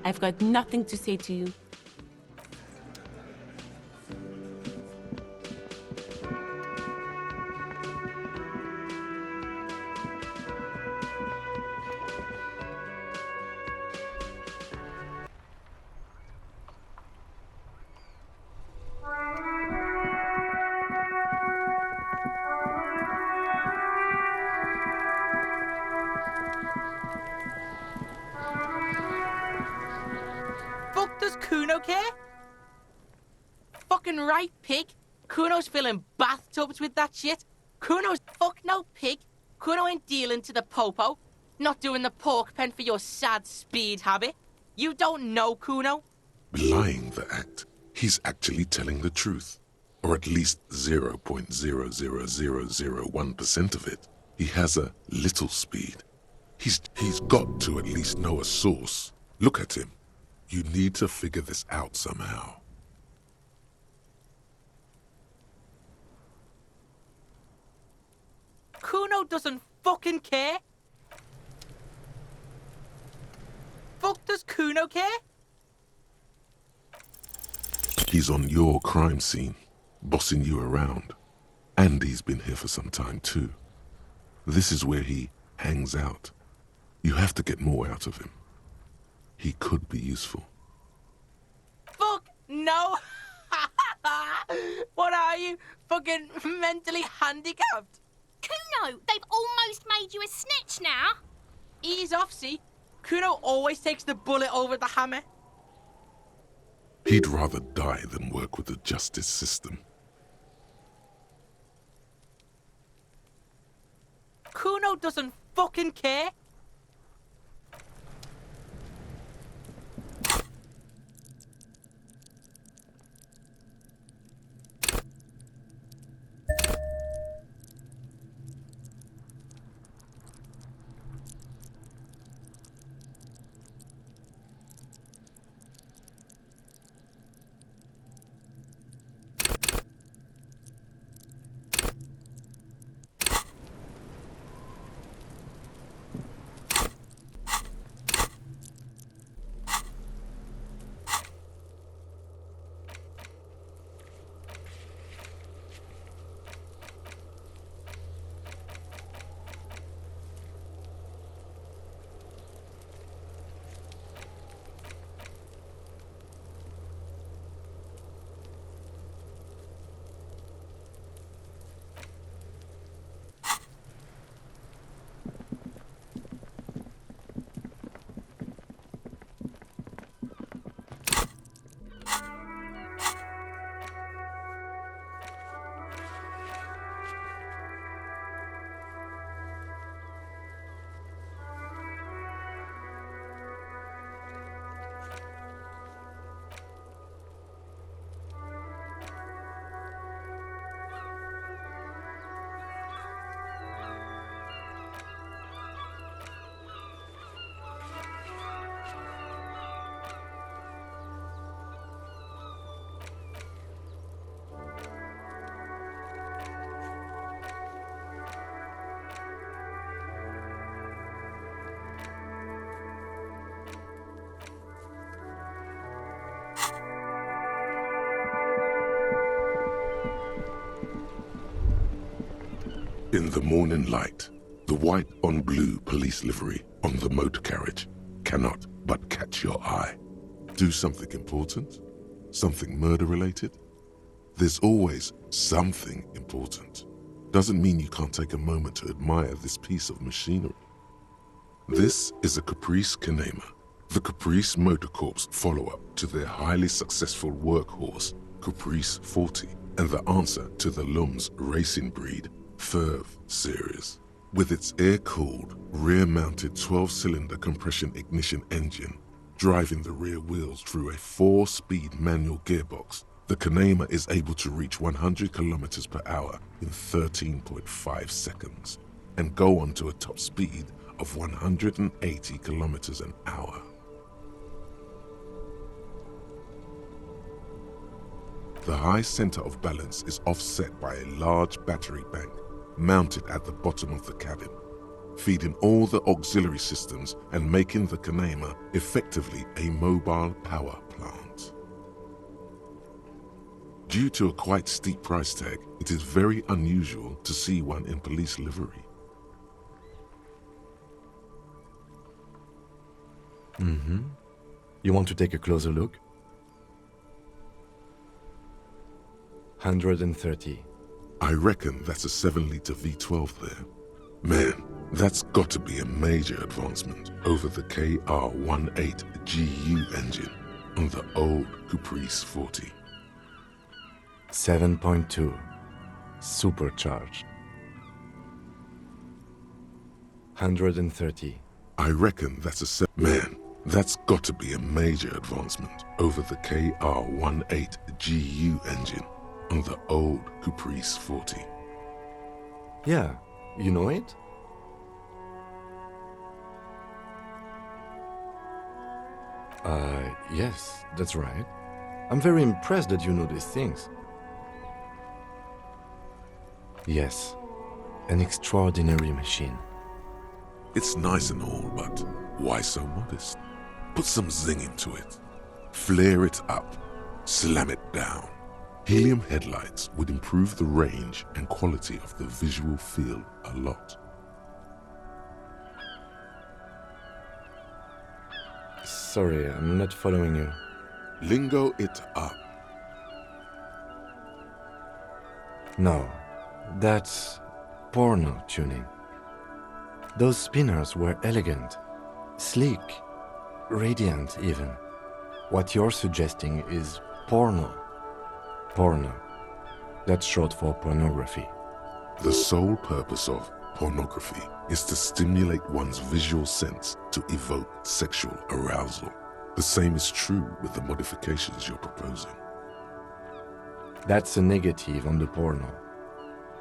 I've got nothing to say to you. Fuck does Kuno care? Fucking right, pig. Kuno's filling bathtubs with that shit. Kuno's fuck no pig. Kuno ain't dealing to the popo. Not doing the pork pen for your sad speed habit. You don't know Kuno. Belying the act, he's actually telling the truth. Or at least 0.00001% of it. He has a little speed. He's got to at least know a source. Look at him. You need to figure this out somehow. Kuno doesn't fucking care. Fuck does Kuno care? He's on your crime scene, bossing you around. And he's been here for some time too. This is where he hangs out. You have to get more out of him. He could be useful. Fuck no. What are you? Fucking mentally handicapped? Kuno, they've almost made you a snitch now. Ease off, see? Kuno always takes the bullet over the hammer. He'd rather die than work with the justice system. Kuno doesn't fucking care. In the morning light, the white on blue police livery on the motor carriage cannot but catch your eye. Do something important? Something murder-related? There's always something important. Doesn't mean you can't take a moment to admire this piece of machinery. This is a Caprice Canema, the Caprice Motor Corps follow-up to their highly successful workhorse, Caprice 40, and the answer to the Lum's racing breed, Ferv series. With its air-cooled, rear-mounted 12-cylinder compression ignition engine, driving the rear wheels through a 4-speed manual gearbox, the Canema is able to reach 100 kilometers per hour in 13.5 seconds and go on to a top speed of 180 kilometers an hour. The high center of balance is offset by a large battery bank mounted at the bottom of the cabin. feeding all the auxiliary systems and making the Kanema effectively a mobile power plant. Due to a quite steep price tag, it is very unusual to see one in police livery. You want to take a closer look? 130. I reckon that's a 7-liter V12 there. Man, that's got to be a major advancement over the KR18GU engine on the old Caprice 40. 7.2. Supercharged. 130. I reckon that's a man, that's got to be a major advancement over the KR18GU engine on the old Caprice 40. Yeah, you know it? Yes, that's right. I'm very impressed that you know these things. Yes, an extraordinary machine. It's nice and all, but why so modest? Put some zing into it. Flare it up. Slam it down. Helium headlights would improve the range and quality of the visual field a lot. Sorry, I'm not following you. Lingo it up. No, that's porno tuning. Those spinners were elegant, sleek, radiant even. What you're suggesting is porno. Porno. That's short for pornography. The sole purpose of pornography is to stimulate one's visual sense to evoke sexual arousal. The same is true with the modifications you're proposing. That's a negative on the porno.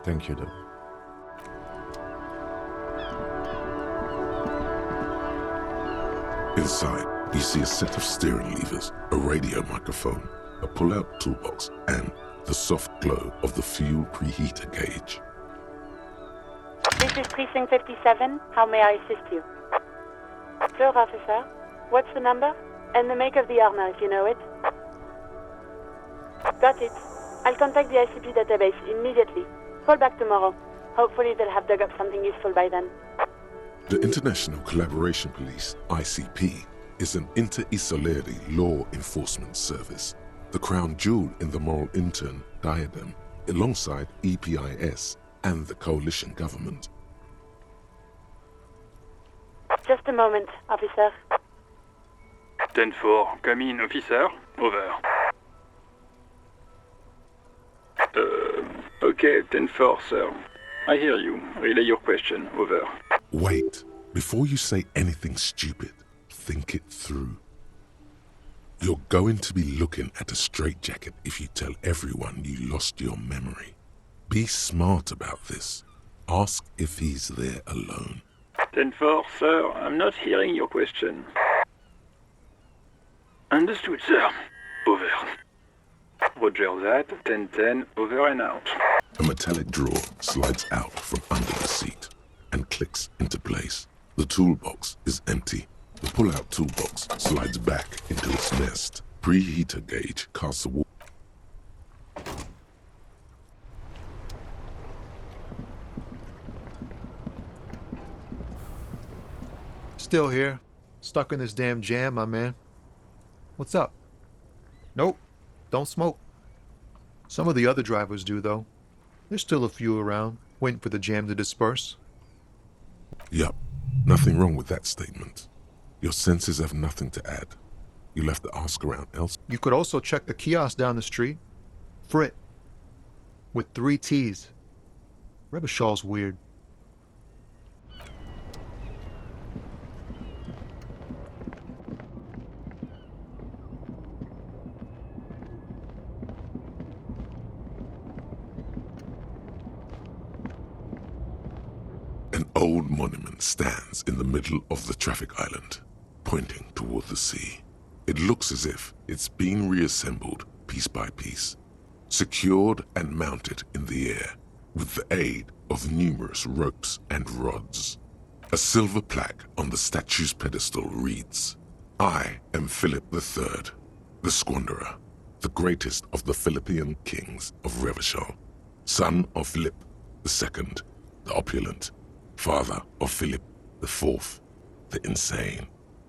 Thank you, though. Inside, you see a set of steering levers, a radio microphone, a pull-out toolbox, and the soft glow of the fuel preheater gauge. This is Precinct 57. How may I assist you? Sure, officer. What's the number? And the make of the armor, if you know it. Got it. I'll contact the ICP database immediately. Call back tomorrow. Hopefully they'll have dug up something useful by then. The International Collaboration Police, ICP, is an inter-Isolari law enforcement service, the crown jewel in the moral intern diadem, alongside EPIS and the coalition government. Just a moment, officer. 10-4, come in, officer. Over. Okay, 10-4, sir. I hear you. Relay your question. Over. Wait, before you say anything stupid, think it through. You're going to be looking at a straitjacket if you tell everyone you lost your memory. Be smart about this. Ask if he's there alone. 10-4, sir. I'm not hearing your question. Understood, sir. Over. Roger that. 10-10, over and out. A metallic drawer slides out from under the seat and clicks into place. The toolbox is empty. The pull-out toolbox slides back into its nest. Preheater gauge casts a wall. Still here. Stuck in this damn jam, my man. What's up? Nope. Don't smoke. Some of the other drivers do, though. There's still a few around, waiting for the jam to disperse. Yup, nothing wrong with that statement. Your senses have nothing to add. You'll have to ask around else. You could also check the kiosk down the street. Frit. With 3 T's. Rebishaw's weird. An old monument stands in the middle of the traffic island, pointing toward the sea. It looks as if it's been reassembled piece by piece, secured and mounted in the air with the aid of numerous ropes and rods. A silver plaque on the statue's pedestal reads, "I am Philip III, the Squanderer, the greatest of the Philippian kings of Revachol, son of Philip II, the opulent, father of Philip IV, the insane."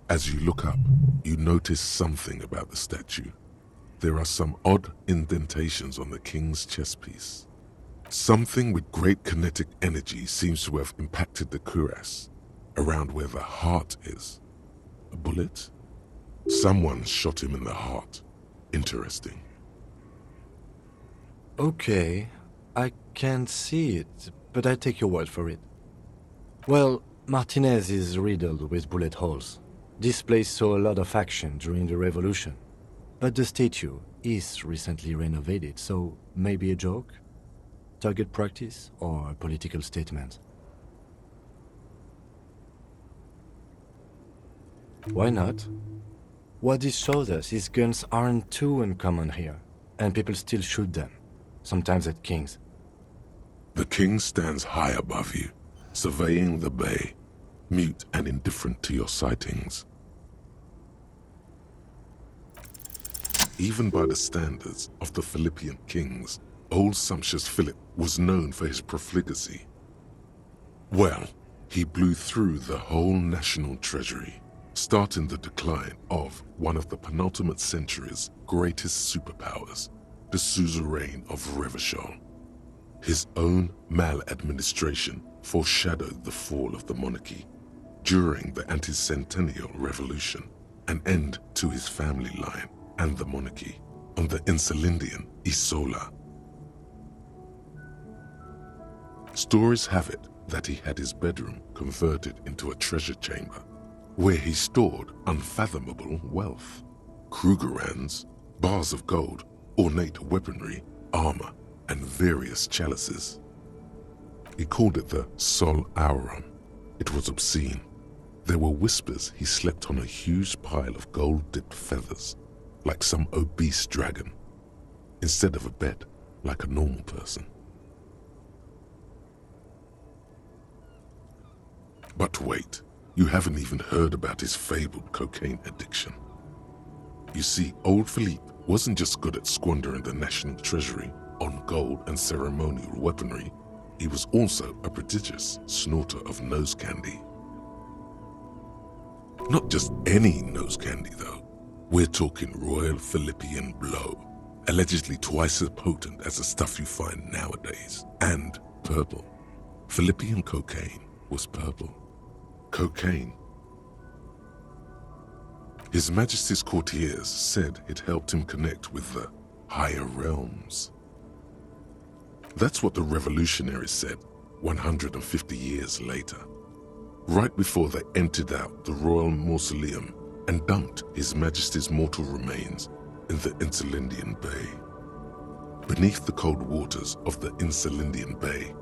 As you look up, you notice something about the statue. There are some odd indentations on the king's chest piece. Something with great kinetic energy seems to have impacted the cuirass, around where the heart is. A bullet? Someone shot him in the heart. Interesting. Okay, I can't see it, but I take your word for it. Well, Martinez is riddled with bullet holes. This place saw a lot of action during the revolution. But the statue is recently renovated, so maybe a joke? Target practice or a political statement? Why not? What this shows us is guns aren't too uncommon here, and people still shoot them, sometimes at kings. The king stands high above you, surveying the bay, mute and indifferent to your sightings. Even by the standards of the Philippian kings, old sumptuous Philip was known for his profligacy. Well, he blew through the whole national treasury, starting the decline of one of the penultimate century's greatest superpowers, the suzerain of Revachol. His own maladministration foreshadowed the fall of the monarchy during the anti-centennial revolution, an end to his family line and the monarchy on the Insulindian Isola. Stories have it that he had his bedroom converted into a treasure chamber, where he stored unfathomable wealth. Krugerrands, bars of gold, ornate weaponry, armor, and various chalices. He called it the Sol Auron. It was obscene. There were whispers he slept on a huge pile of gold-dipped feathers, like some obese dragon, instead of a bed like a normal person. But wait, you haven't even heard about his fabled cocaine addiction. You see, old Philippe wasn't just good at squandering the national treasury on gold and ceremonial weaponry, he was also a prodigious snorter of nose candy. Not just any nose candy though. We're talking Royal Philippian Blow, allegedly twice as potent as the stuff you find nowadays, and purple. Philippian cocaine was purple. Cocaine. His Majesty's courtiers said it helped him connect with the higher realms. That's what the revolutionaries said 150 years later, right before they emptied out the royal mausoleum and dumped His Majesty's mortal remains in the Insulindian Bay. Beneath the cold waters of the Insulindian Bay,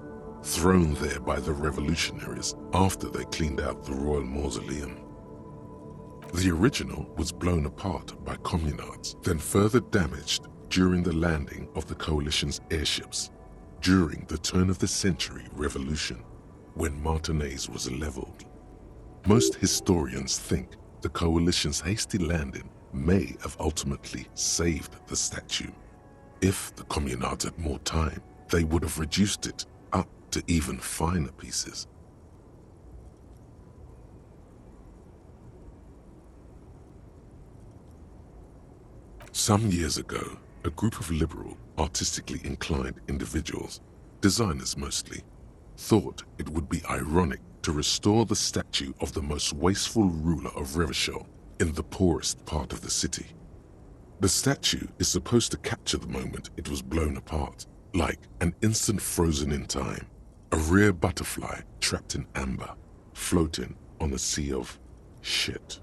thrown there by the revolutionaries after they cleaned out the royal mausoleum. The original was blown apart by communards, then further damaged during the landing of the coalition's airships during the turn-of-the-century revolution, when Martinez was leveled. Most historians think the coalition's hasty landing may have ultimately saved the statue. If the communards had more time, they would have reduced it up to even finer pieces. Some years ago, a group of liberal, artistically inclined individuals, designers mostly, thought it would be ironic to restore the statue of the most wasteful ruler of Revachol in the poorest part of the city. The statue is supposed to capture the moment it was blown apart, like an instant frozen in time, a rare butterfly trapped in amber, floating on a sea of shit.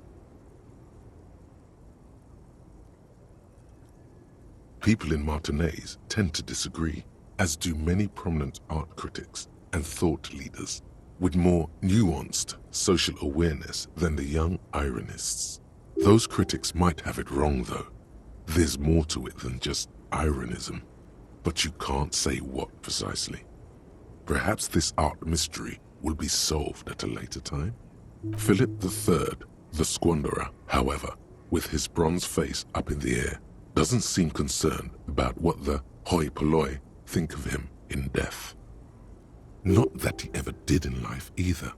People in Martinez tend to disagree, as do many prominent art critics and thought leaders with more nuanced social awareness than the young ironists. Those critics might have it wrong though. There's more to it than just ironism, but you can't say what precisely. Perhaps this art mystery will be solved at a later time. Philip III, the squanderer, however, with his bronze face up in the air, doesn't seem concerned about what the hoi polloi think of him in death. Not that he ever did in life either.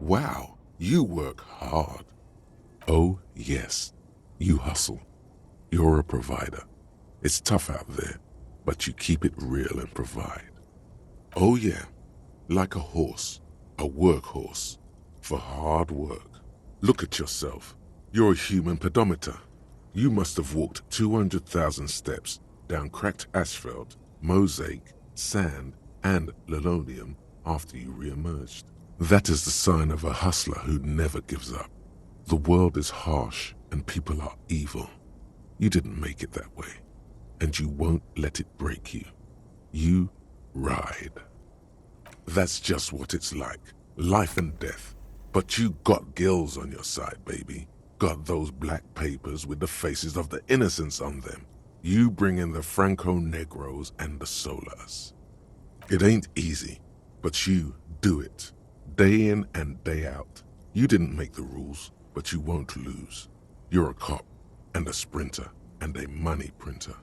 Wow, you work hard. Oh yes, you hustle. You're a provider. It's tough out there, but you keep it real and provide. Oh yeah, like a horse, a workhorse, for hard work. Look at yourself. You're a human pedometer. You must have walked 200,000 steps down cracked asphalt, mosaic, sand, and linoleum after you re-emerged. That is the sign of a hustler who never gives up. The world is harsh and people are evil. You didn't make it that way, and you won't let it break you. You ride. That's just what it's like, life and death. But you got gills on your side, baby. Got those black papers with the faces of the innocents on them. You bring in the Franco-Negros and the Solas. It ain't easy, but you do it. Day in and day out. You didn't make the rules, but you won't lose. You're a cop, and a sprinter, and a money printer.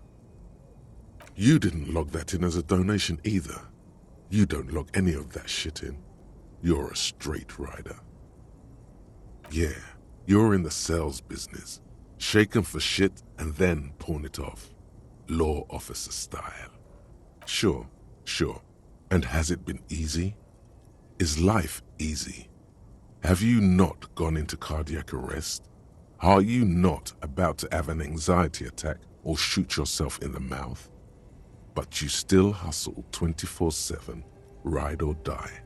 You didn't log that in as a donation either. You don't log any of that shit in. You're a straight rider. Yeah, you're in the sales business. Shake 'em for shit and then pawn it off. Law officer style. Sure. And has it been easy? Is life easy? Have you not gone into cardiac arrest? Are you not about to have an anxiety attack or shoot yourself in the mouth? But you still hustle 24/7, ride or die.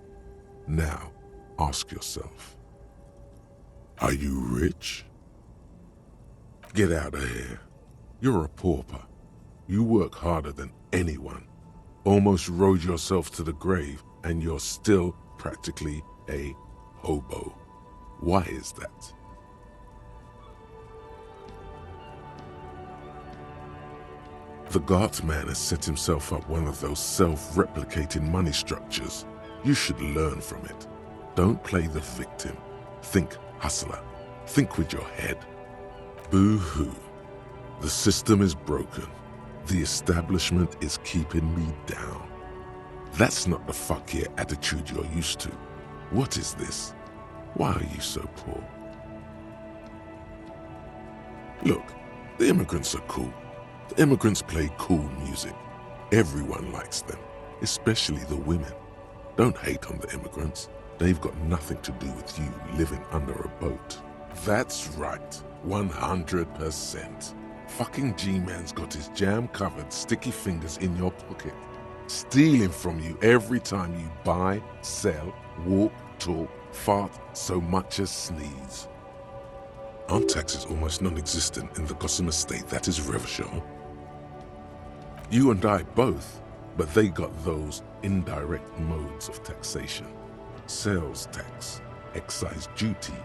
Now, ask yourself, are you rich? Get out of here. You're a pauper. You work harder than anyone. Almost rode yourself to the grave, and you're still practically a hobo. Why is that? The Gart man has set himself up one of those self-replicating money structures. You should learn from it. Don't play the victim. Think hustler. Think with your head. Boo-hoo. The system is broken. The establishment is keeping me down. That's not the fuck yeah attitude you're used to. What is this? Why are you so poor? Look, the immigrants are cool. The immigrants play cool music. Everyone likes them, especially the women. Don't hate on the immigrants. They've got nothing to do with you living under a boat. That's right, 100%. Fucking G-Man's got his jam-covered sticky fingers in your pocket, stealing from you every time you buy, sell, walk, talk, fart, so much as sneeze. Aren't taxes almost non-existent in the Gotham estate that is Revachol? You and I both, but they got those indirect modes of taxation. Sales tax, excise duty,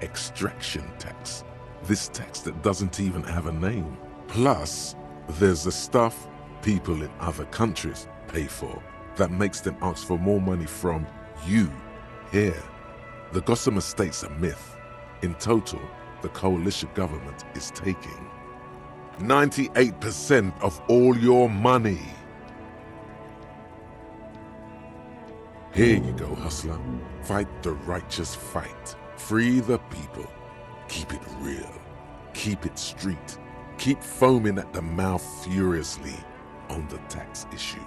extraction tax. This tax that doesn't even have a name. Plus, there's the stuff people in other countries pay for that makes them ask for more money from you here. The Gotham estate's a myth. In total, the coalition government is taking 98% of all your money. Here you go, hustler. Fight the righteous fight. Free the people. Keep it real. Keep it street. Keep foaming at the mouth furiously on the tax issue.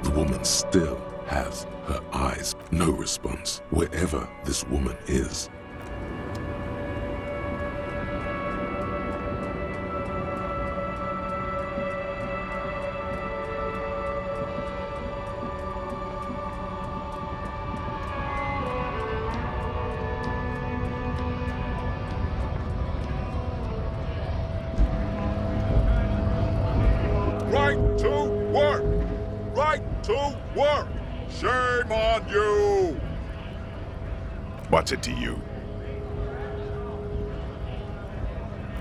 The woman still has her eyes. No response wherever this woman is. Right to work! Right to work! Shame on you! What's it to you?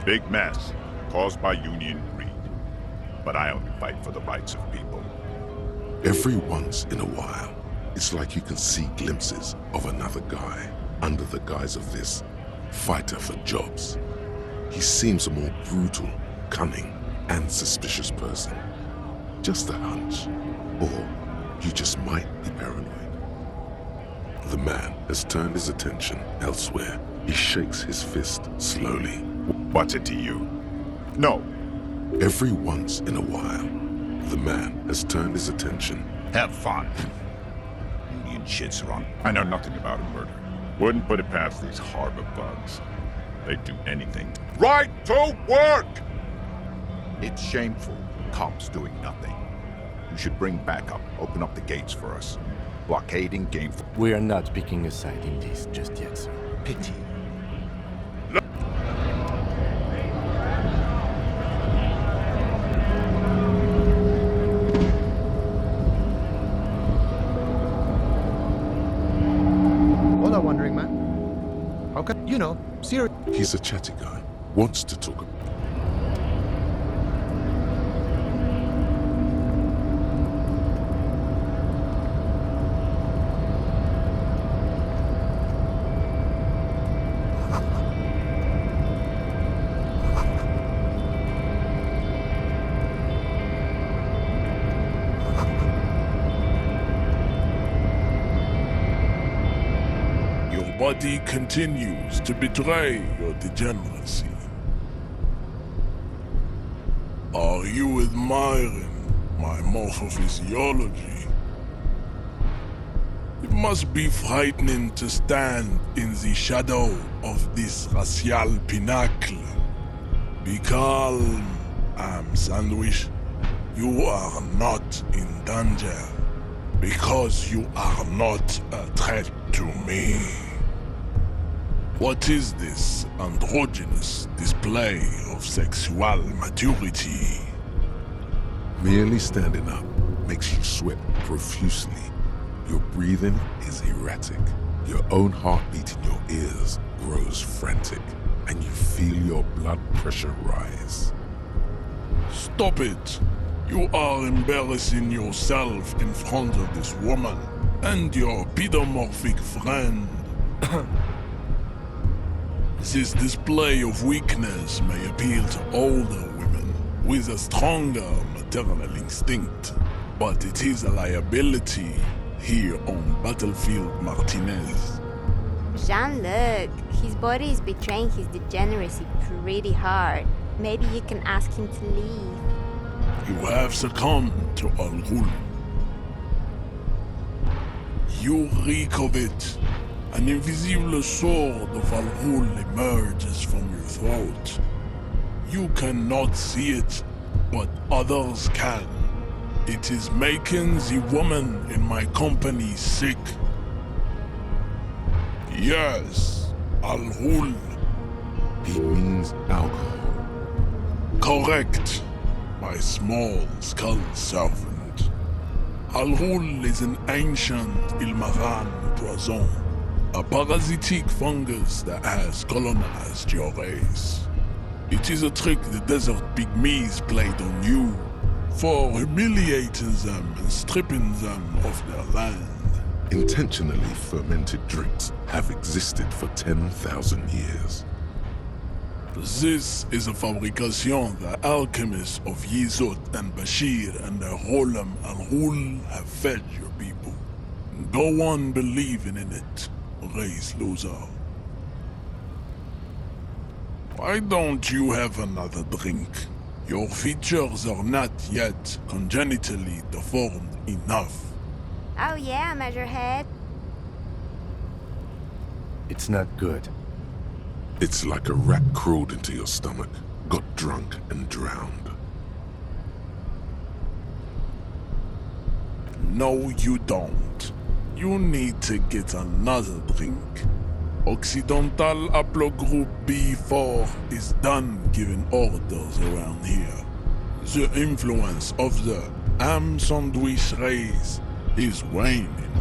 Big mess, caused by union greed. But I only fight for the rights of people. Every once in a while, it's like you can see glimpses of another guy under the guise of this fighter for jobs. He seems a more brutal, cunning, and suspicious person. Just a hunch. Or you just might be paranoid. The man has turned his attention elsewhere. He shakes his fist slowly. What's it to you? No. Every once in a while, the man has turned his attention. Have fun. Union shits are on. I know nothing about a murder. Wouldn't put it past these harbor bugs. They'd do anything. Right to work! It's shameful. Cops doing nothing. You should bring backup. Open up the gates for us. Blockading game. We are not picking a side in this just yet, sir. Pity. What are wondering, man? How can, serious? He's a chatty guy. Wants to talk about. Body continues to betray your degeneracy. Are you admiring my morphophysiology? It must be frightening to stand in the shadow of this racial pinnacle. Be calm, Sandwich. You are not in danger because you are not a threat to me. What is this androgynous display of sexual maturity? Merely standing up makes you sweat profusely. Your breathing is erratic. Your own heartbeat in your ears grows frantic, and you feel your blood pressure rise. Stop it! You are embarrassing yourself in front of this woman and your pedomorphic friend. This display of weakness may appeal to older women with a stronger maternal instinct, but it is a liability here on Battlefield Martinez. Jean-Luc, his body is betraying his degeneracy pretty hard. Maybe you can ask him to leave. You have succumbed to Al Ghul. You reek of it. An invisible sword of Al Ghul emerges from your throat. You cannot see it, but others can. It is making the woman in my company sick. Yes, Al Ghul. He means alcohol. Correct, my small skull servant. Al Ghul is an ancient Ilmaran poison. A parasitic fungus that has colonized your race. It is a trick the desert pygmies played on you for humiliating them and stripping them of their land. Intentionally fermented drinks have existed for 10,000 years. This is a fabrication the alchemists of Yizot and Bashir and their Rolam Al Ghul have fed your people. Go on believing in it. Race loser. Why don't you have another drink? Your features are not yet congenitally deformed Enough. Oh yeah, Measurehead. It's not good. It's like a rat crawled into your stomach, got drunk and drowned. No, you don't. You need to get another drink. Occidental Haplogroup B4 is done giving orders around here. The influence of the ham sandwich race is waning.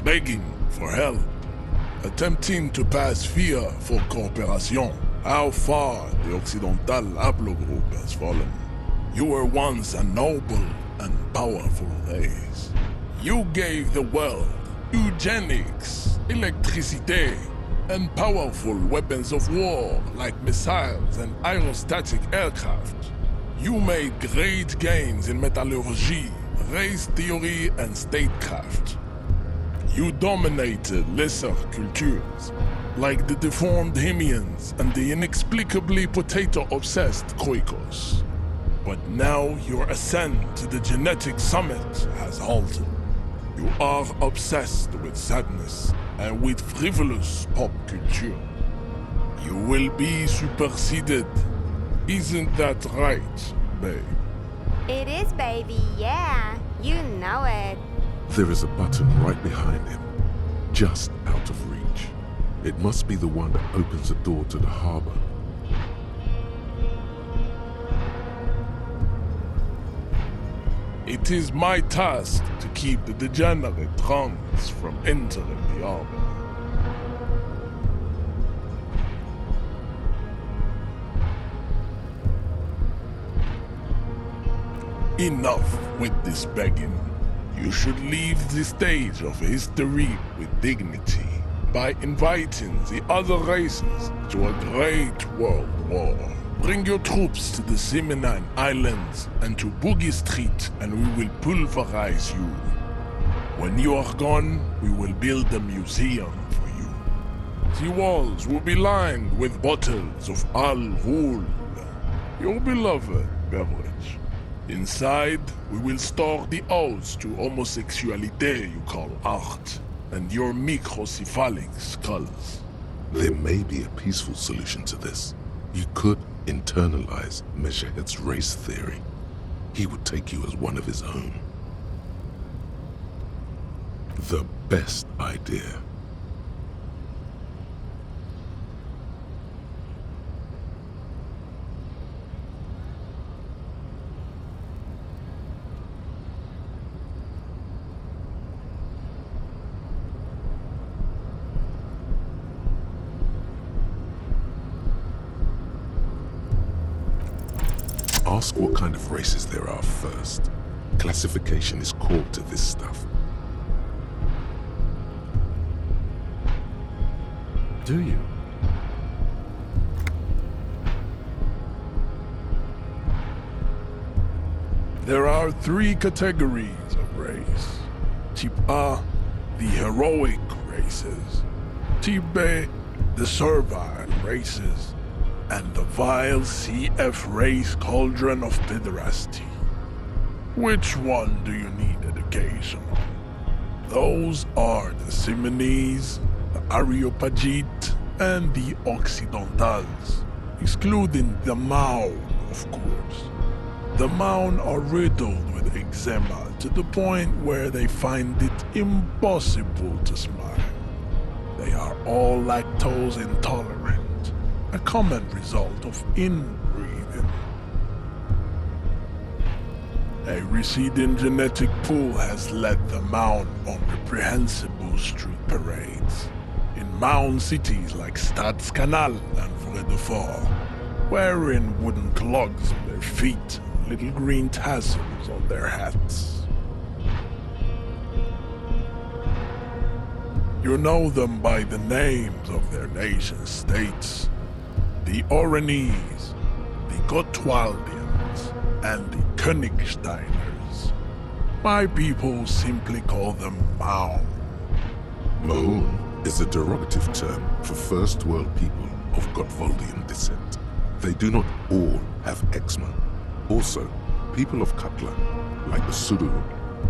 Begging for help. Attempting to pass fear for cooperation. How far the Occidental Haplogroup has fallen. You were once a noble and powerful race. You gave the world eugenics, electricity, and powerful weapons of war like missiles and aerostatic aircraft. You made great gains in metallurgy, race theory, and statecraft. You dominated lesser cultures, like the deformed Hemians and the inexplicably potato-obsessed Khoikos. But now your ascent to the genetic summit has halted. You are obsessed with sadness and with frivolous pop culture. You will be superseded. Isn't that right, babe? It is, baby, yeah. You know it. There is a button right behind him, just out of reach. It must be the one that opens the door to the harbor. It is my task to keep the degenerate drunks from entering the harbor. Enough with this begging. You should leave the stage of history with dignity by inviting the other races to a great world war. Bring your troops to the Seminine Islands and to Boogie Street, and we will pulverize you. When you are gone, we will build a museum for you. The walls will be lined with bottles of Al Ghul, your beloved beverage. Inside, we will store the odes to homosexuality you call art, and your microcephalic skulls. There may be a peaceful solution to this. You could internalize Measurehead's race theory. He would take you as one of his own. The best idea. Ask what kind of races there are first. Classification is core to this stuff. Do you? There are 3 categories of race. Type A, the heroic races. Type B, the servile races. And the vile CF race cauldron of pederasty. Which one do you need education on? Those are the Simonese, the Areopagite, and the Occidentals, excluding the Maun, of course. The Maun are riddled with eczema to the point where they find it impossible to smile. They are all lactose intolerant. A common result of inbreeding. A receding genetic pool has led the Maun on reprehensible street parades in Maun cities like Stadskanal and Vredefort, wearing wooden clogs on their feet and little green tassels on their hats. You know them by the names of their nation-states. The Oranese, the Gotwaldians, and the Königsteiners. My people simply call them Maun. Maun is a derogative term for first world people of Gotwaldian descent. They do not all have eczema. Also, People of Katla, like the Suru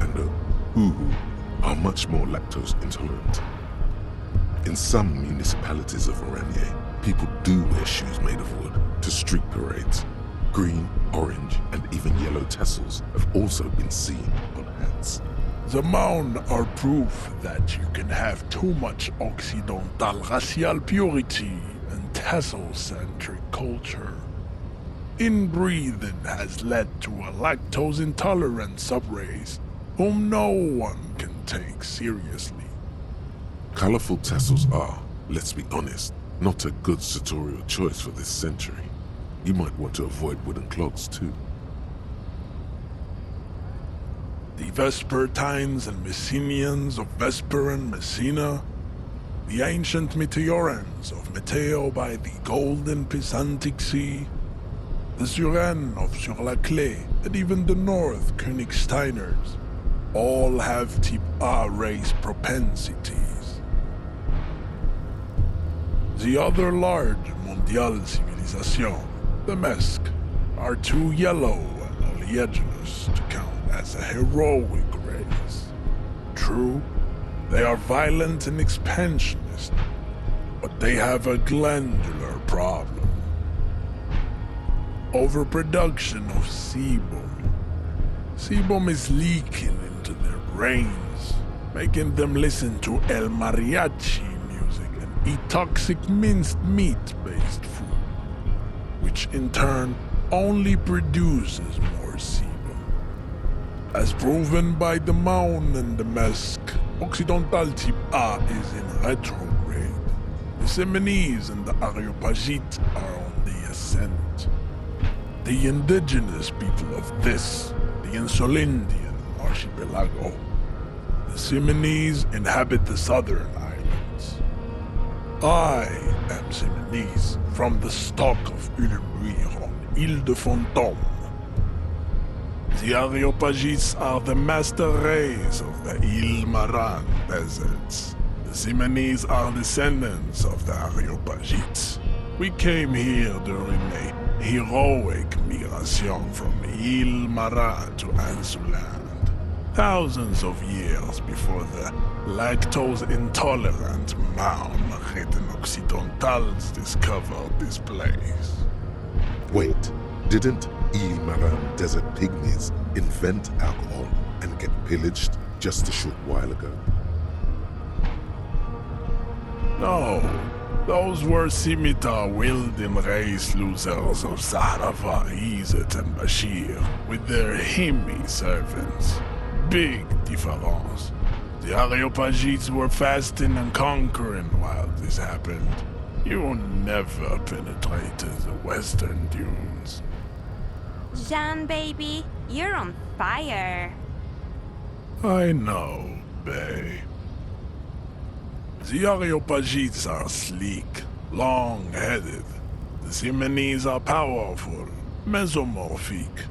and the Uhu, are much more lactose intolerant. In some municipalities of Oranje, people do wear shoes made of wood to street parades. Green, orange, and even yellow tassels have also been seen on hats. The Maun are proof that you can have too much Occidental racial purity and tassel-centric culture. Inbreeding has led to a lactose-intolerant subrace whom no one can take seriously. Colorful tassels are, let's be honest, not a good sartorial choice for this century. You might want to avoid wooden clogs too. The Vespertines and Messenians of Vesper and Messina, the ancient Meteorans of Meteo by the golden Pisantic Sea, the Suren of Sur-la-Clé, and even the North Königsteiners, all have Type A race propensities. The other large Mondial civilization, the Mesk, are too yellow and oleaginous to count as a heroic race. True, they are violent and expansionist, but they have a glandular problem. Overproduction of sebum. Sebum is leaking into their brains, making them listen to El Mariachi music and eat toxic minced meat-based food, which in turn only produces more sebum. As proven by the Maun and the Mesk, Occidental Type A is in retrograde. The Seminese and the Areopagite are on the ascent. The indigenous people of this, the Insulindian archipelago. The Seminese inhabit the southern islands. I am Seminese, from the stock of Ulmuir on Ile de Fantôme. The Areopagites are the master race of the Ile Maran deserts. The Simonese are descendants of the Areopagites. We came here during a heroic migration from Ile Maran to Ansuland, thousands of years before the lactose-intolerant Maun-ridden Occidentals discovered this place. Wait, didn't Ile Maran desert pygmies invent alcohol and get pillaged just a short while ago? No, those were scimitar-wielding race losers of Zahrava, Izet, and Bashir, with their Himi servants. Big difference. The Areopagites were fasting and conquering while this happened. You never penetrated the western dunes. Jean, baby, you're on fire. I know, bae. The Areopagites are sleek, long-headed. The Simonese are powerful, mesomorphic.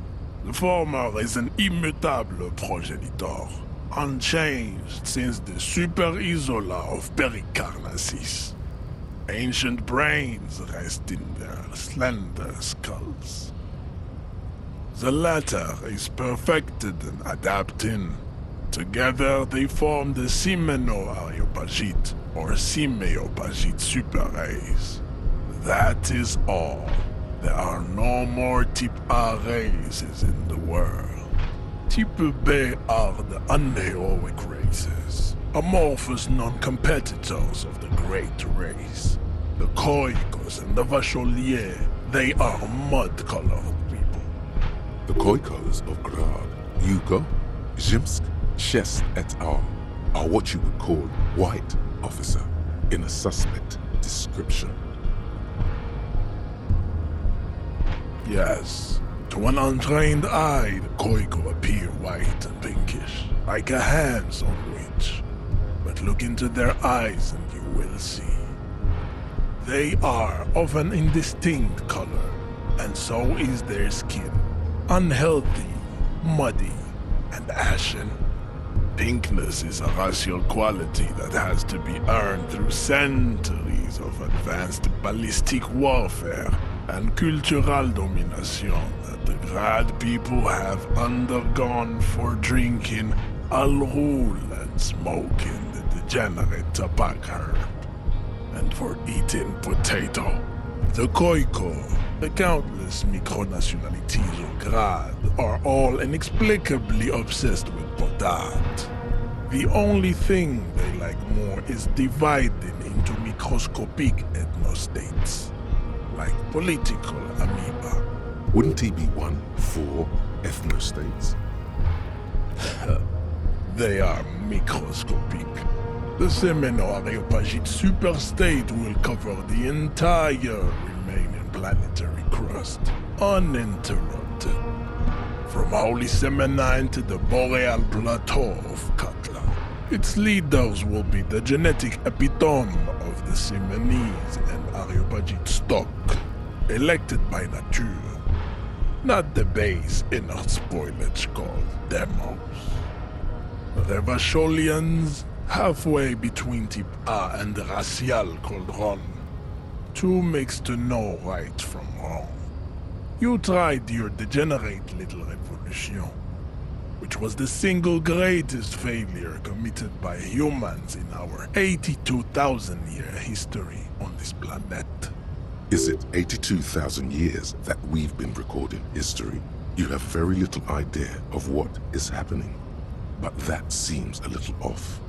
The former is an immutable progenitor, unchanged since the Super Isola of Pericarnassus. Ancient brains rest in their slender skulls. The latter is perfected and adapting. Together they form the Simeno-Areopagite, or Simeopagite super race. That is all. There are no more Type A races in the world. Type B are the unheroic races, amorphous non-competitors of the great race. The Khoikos and the Vacholier, they are mud-colored people. The Khoikos of Grad, Yugo, Zhimsk, Shest et al. Are what you would call white, officer, in a suspect description. Yes, to an untrained eye, the Khoiko appear white and pinkish, like a hands-on witch. But look into their eyes and you will see. They are of an indistinct color, and so is their skin. Unhealthy, muddy, and ashen. Pinkness is a racial quality that has to be earned through centuries of advanced ballistic warfare and cultural domination that the Grad people have undergone for drinking alcohol and smoking the degenerate tobacco, and for eating potato. The Koiko, the countless micronationalities of Grad, are all inexplicably obsessed with potat. The only thing they like more is dividing into microscopic ethnostates, like political amoeba. Wouldn't he be one for ethnostates? They are microscopic. The Semeno-Areopagite superstate will cover the entire remaining planetary crust, uninterrupted. From Holy Semenine to the Boreal Plateau of Katla. Its leaders will be the genetic epitome of the Semenese and Areopagite stock, elected by nature, not the base inner spoilage called demos. Revacholians, halfway between Type A and the racial called Ron. Two makes to know right from wrong. You tried your degenerate little revolution, which was the single greatest failure committed by humans in our 82,000-year history on this planet. Is it 82,000 years that we've been recording history? You have very little idea of what is happening, but that seems a little off.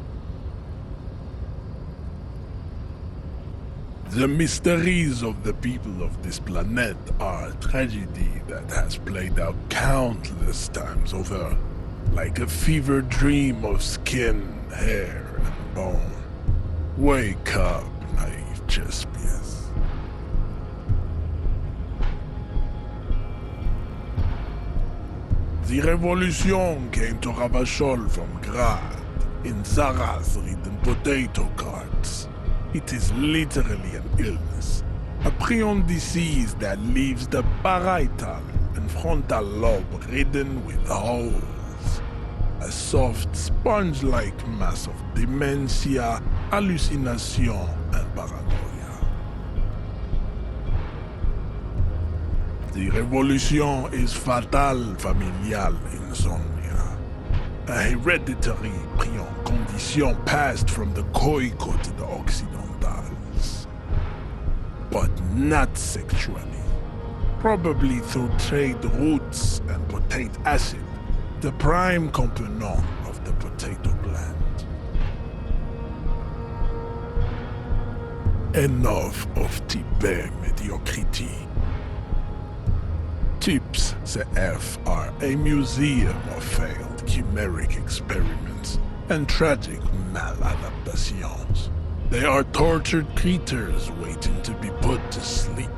The mysteries of the people of this planet are a tragedy that has played out countless times over, like a fever dream of skin, hair, and bone. Wake up, naive Chespius. The revolution came to Ravachol from Grad, in Zaraz-ridden potato carts. It is literally an illness, a prion disease that leaves the parietal and frontal lobe ridden with holes. A soft, sponge-like mass of dementia, hallucination, and paranoia. The revolution is fatal familial insomnia, a hereditary prion condition passed from the Koiko to the Occidentals. But not sexually. Probably through trade roots and potate acid, the prime component of the potato plant. Enough of type mediocrity. Types CF are a museum of failed chimeric experiments and tragic maladaptations. They are tortured creatures waiting to be put to sleep.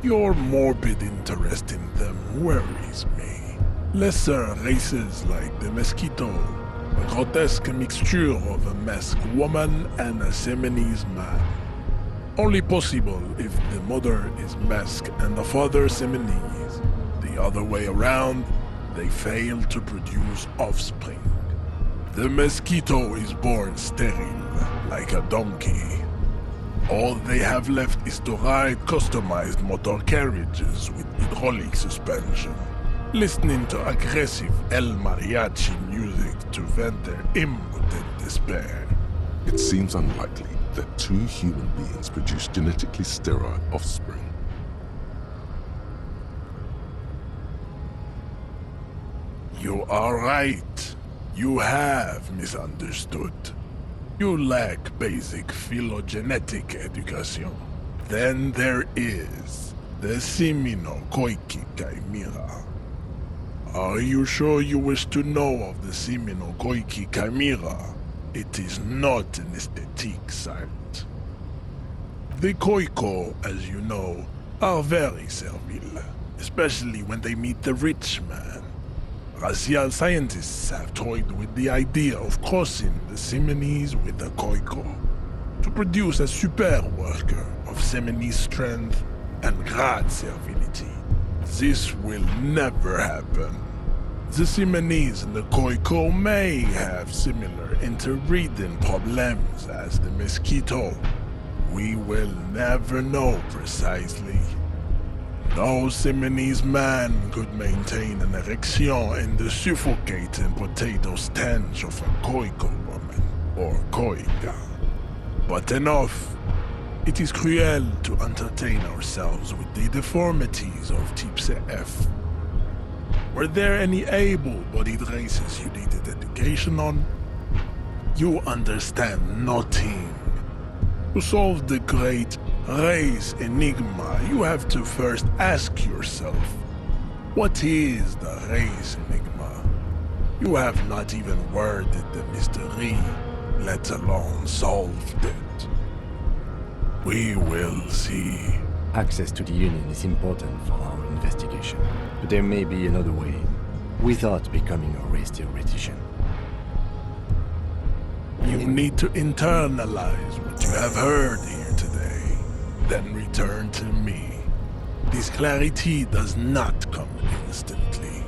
Your morbid interest in them worries me. Lesser races like the mosquito, a grotesque mixture of a masked woman and a Semenese man. Only possible if the mother is masked and the father Semenese. The other way around, they fail to produce offspring. The mosquito is born sterile, like a donkey. All they have left is to ride customized motor carriages with hydraulic suspension, listening to aggressive El Mariachi music to vent their impotent despair. It seems unlikely that two human beings produce genetically sterile offspring. You are right. You have misunderstood. You lack basic phylogenetic education. Then there is the Semino-Koiki Chimera. Are you sure you wish to know of the Semino-Koiki Chimera? It is not an aesthetic site. The Koiko, as you know, are very servile, especially when they meet the rich man. Racial scientists have toyed with the idea of crossing the Semenese with the Koiko to produce a super worker of Semenese strength and Grad servility. This will never happen. The Semenese and the Koiko may have similar interbreeding problems as the mosquito. We will never know precisely. No Simonese man could maintain an erection in the suffocating potato stench of a Koiko woman or Koika. But enough. It is cruel to entertain ourselves with the deformities of Type CF. Were there any able-bodied races you needed education on? You understand nothing. To solve the great race enigma, you have to first ask yourself, what is the race enigma? You have not even worded the mystery, let alone solved it. We will see. Access to the Union is important for our investigation, but there may be another way, without becoming a race theoretician. You need to internalize what you have heard here today, then return to me. This clarity does not come instantly.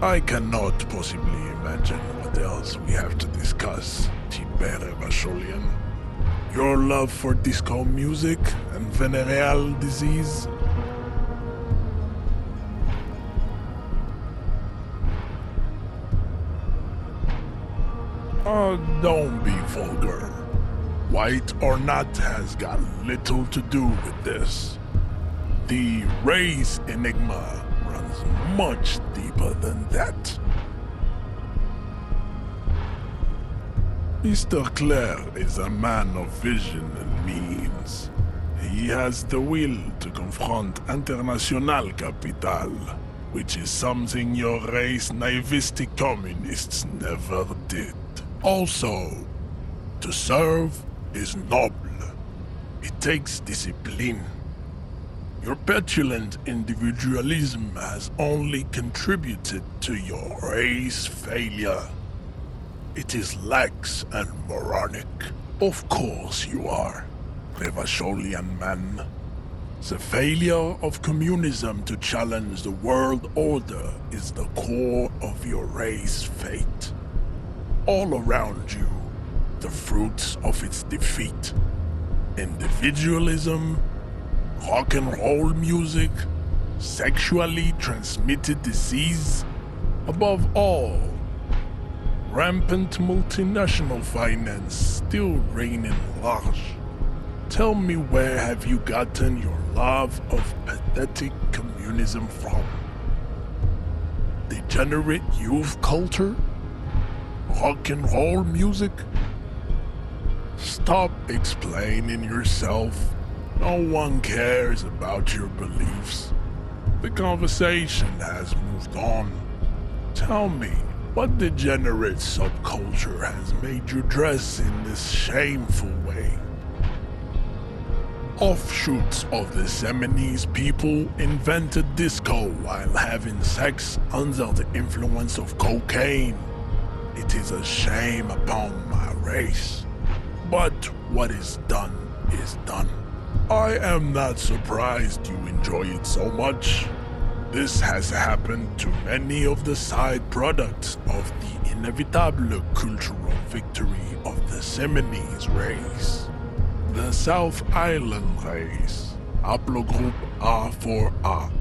I cannot possibly imagine what else we have to discuss, Tibere Vacholian. Your love for disco music and venereal disease? Don't be vulgar. White or not has got little to do with this. The race enigma runs much deeper than that. Mr. Clare is a man of vision and means. He has the will to confront International Capital, which is something your race naivistic communists never did. Also, to serve is noble. It takes discipline. Your petulant individualism has only contributed to your race failure. It is lax and moronic. Of course you are, Revacholian man. The failure of communism to challenge the world order is the core of your race fate. All around you, the fruits of its defeat. Individualism, rock and roll music, sexually transmitted disease, above all, rampant multinational finance still reigning large. Tell me, where have you gotten your love of pathetic communism from? Degenerate youth culture? Rock and roll music? Stop explaining yourself. No one cares about your beliefs. The conversation has moved on. Tell me, what degenerate subculture has made you dress in this shameful way? Offshoots of the Seminese people invented disco while having sex under the influence of cocaine. It is a shame upon my race. But what is done is done. I am not surprised you enjoy it so much. This has happened to many of the side products of the inevitable cultural victory of the Seminese race. The South Island race, haplogroup A4A.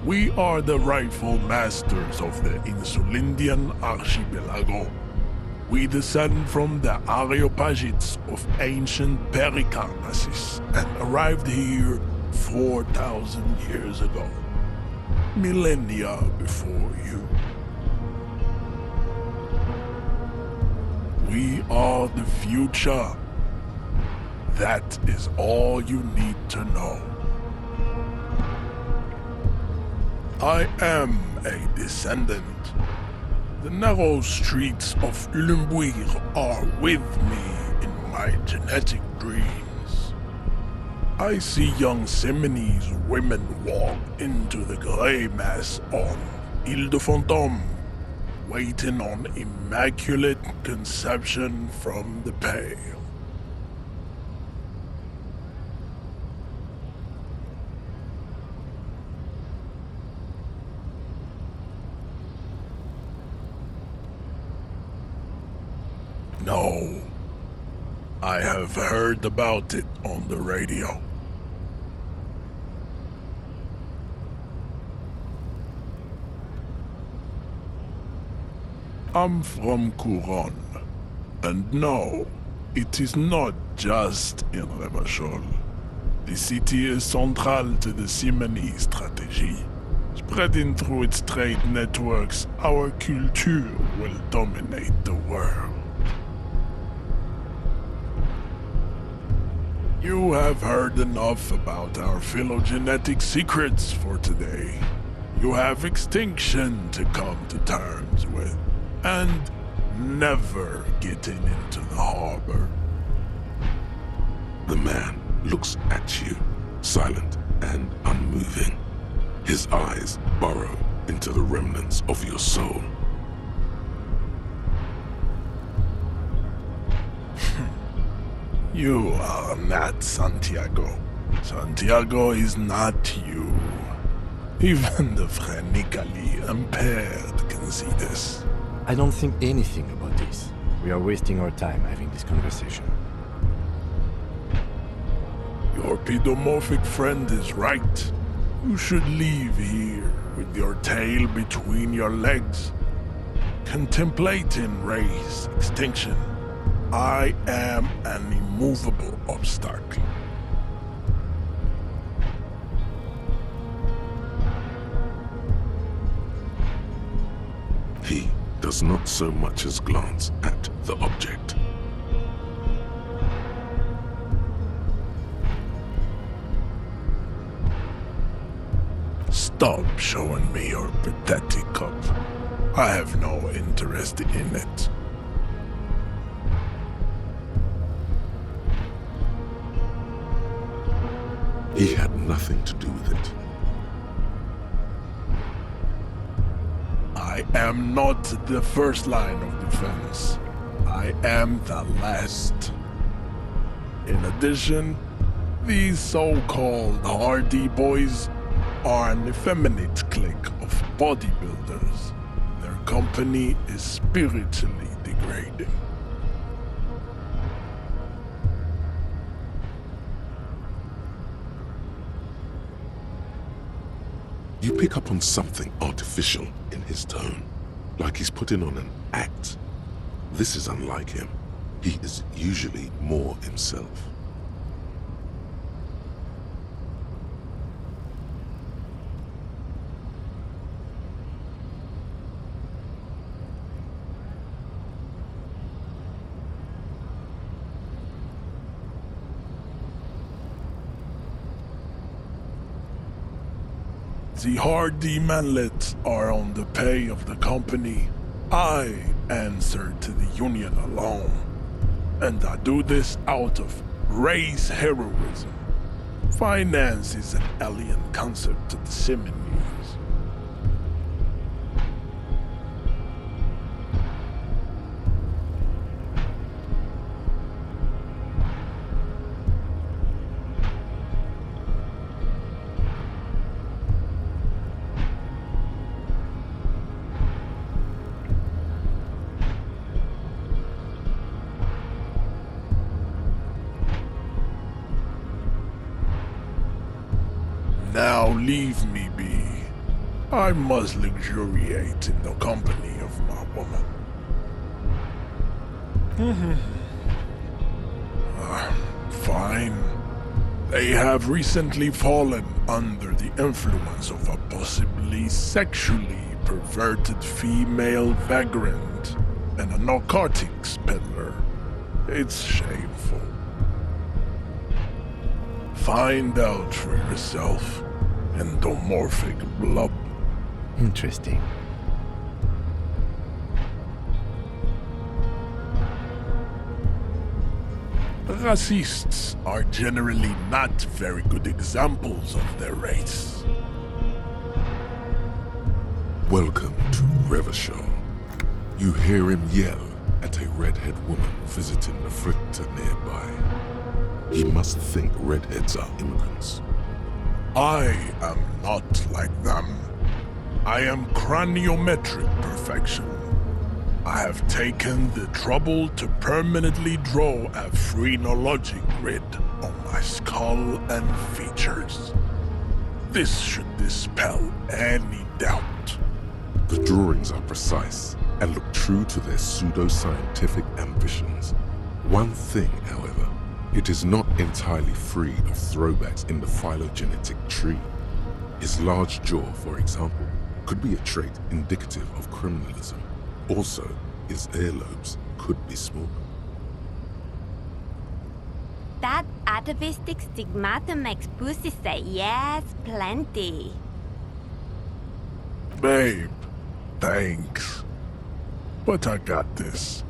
We are the rightful masters of the Insulindian archipelago. We descend from the Areopagites of ancient Pericarnassus and arrived here 4,000 years ago. Millennia before you. We are the future. That is all you need to know. I am a descendant. The narrow streets of Ulumbuir are with me in my genetic dreams. I see young Seminese women walk into the grey mass on Ile de Fantôme, waiting on immaculate conception from the pale. No. I have heard about it on the radio. I'm from Couronne. And no, it is not just in Revachol. The city is central to the Simony strategy. Spreading through its trade networks, our culture will dominate the world. You have heard enough about our phylogenetic secrets for today. You have extinction to come to terms with, and never getting into the harbor. The man looks at you, silent and unmoving. His eyes burrow into the remnants of your soul. You are not Santiago. Santiago is not you. Even the phrenically impaired can see this. I don't think anything about this. We are wasting our time having this conversation. Your pedomorphic friend is right. You should leave here with your tail between your legs, contemplating race extinction. I am an immovable obstacle. He does not so much as glance at the object. Stop showing me your pathetic cup. I have no interest in it. He had nothing to do with it. I am not the first line of defense. I am the last. In addition, these so-called Hardy Boys are an effeminate clique of bodybuilders. Their company is spiritually degrading. You pick up on something artificial in his tone, like he's putting on an act. This is unlike him. He is usually more himself. The Hardy manlets are on the pay of the company. I answer to the union alone. And I do this out of race heroism. Finance is an alien concept to the Simonies. Now leave me be. I must luxuriate in the company of my woman. Fine. They have recently fallen under the influence of a possibly sexually perverted female vagrant and a narcotics peddler. It's shameful. Find out for yourself. Endomorphic blob. Interesting. Racists are generally not very good examples of their race. Welcome to Revachol. You hear him yell at a redhead woman visiting the fritter nearby. He must think redheads are immigrants. I am not like them. I am craniometric perfection. I have taken the trouble to permanently draw a phrenology grid on my skull and features. This should dispel any doubt. The drawings are precise and look true to their pseudo-scientific ambitions. One thing, however, it is not entirely free of throwbacks in the phylogenetic tree. His large jaw, for example, could be a trait indicative of criminalism. Also, his earlobes could be small. That atavistic stigmata makes pussy say yes, plenty. Babe, thanks. But I got this.